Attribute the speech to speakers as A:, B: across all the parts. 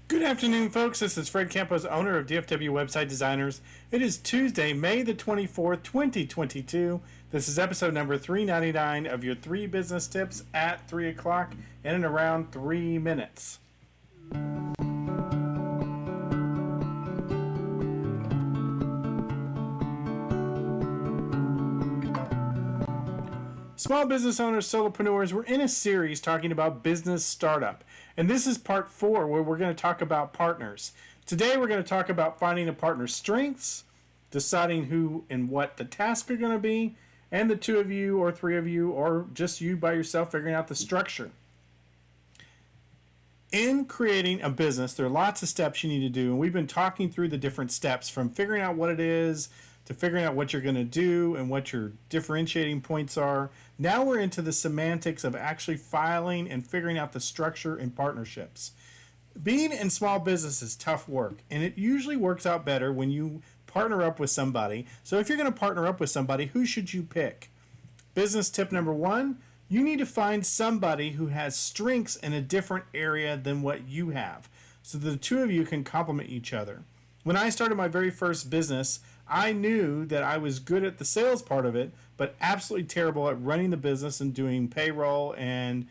A: Good afternoon, folks. This is Fred Campos, owner of DFW Website Designers. It is Tuesday, May the 24th, 2022. This is episode number 399 of your 3 business tips at 3 o'clock in around 3 minutes. Small business owners, solopreneurs, we're in a series talking about business startup. And this is part 4 where we're going to talk about partners. Today we're going to talk about finding a partner's strengths, deciding who and what the tasks are going to be, and the 2 of you or 3 of you or just you by yourself figuring out the structure. In creating a business, there are lots of steps you need to do, and we've been talking through the different steps from figuring out what it is to figuring out what you're going to do and what your differentiating points are. Now we're into the semantics of actually filing and figuring out the structure and partnerships. Being in small business is tough work, and it usually works out better when you partner up with somebody. So if you're going to partner up with somebody, who should you pick? Business tip number 1, you need to find somebody who has strengths in a different area than what you have, so the 2 of you can complement each other. When I started my very first business, I knew that I was good at the sales part of it, but absolutely terrible at running the business and doing payroll and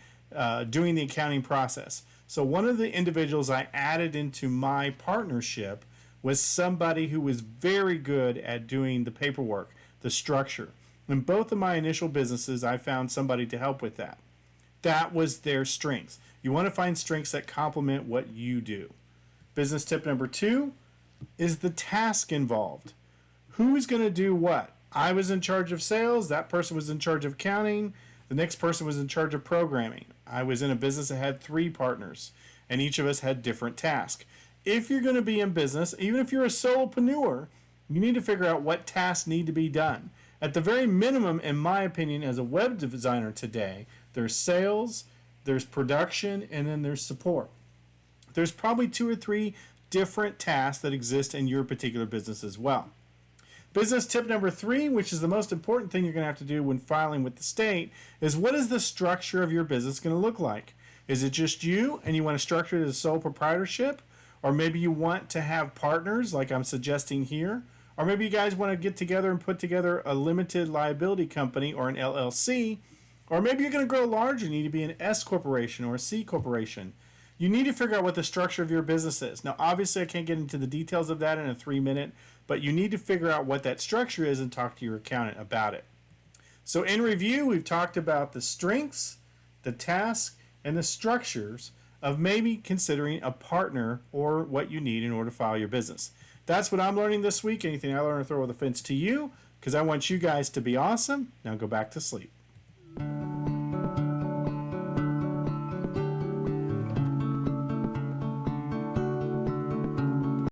A: doing the accounting process. So one of the individuals I added into my partnership was somebody who was very good at doing the paperwork, the structure. In both of my initial businesses, I found somebody to help with that. That was their strengths. You want to find strengths that complement what you do. Business tip number 2 is the task involved. Who's going to do what? I was in charge of sales. That person was in charge of accounting. The next person was in charge of programming. I was in a business that had 3 partners, and each of us had different tasks. If you're going to be in business, even if you're a solopreneur, you need to figure out what tasks need to be done. At the very minimum, in my opinion, as a web designer today, there's sales, there's production, and then there's support. There's probably 2 or 3 different tasks that exist in your particular business as well. Business tip number 3, which is the most important thing you're going to have to do when filing with the state, is what is the structure of your business going to look like? Is it just you and you want to structure it as sole proprietorship? Or maybe you want to have partners like I'm suggesting here? Or maybe you guys want to get together and put together a limited liability company or an LLC? Or maybe you're going to grow larger and you need to be an S corporation or a C corporation. You need to figure out what the structure of your business is. Now, obviously, I can't get into the details of that in a 3-minute, but you need to figure out what that structure is and talk to your accountant about it. So in review, we've talked about the strengths, the tasks, and the structures of maybe considering a partner or what you need in order to file your business. That's what I'm learning this week. Anything I learn, I throw over the fence to you because I want you guys to be awesome. Now go back to sleep.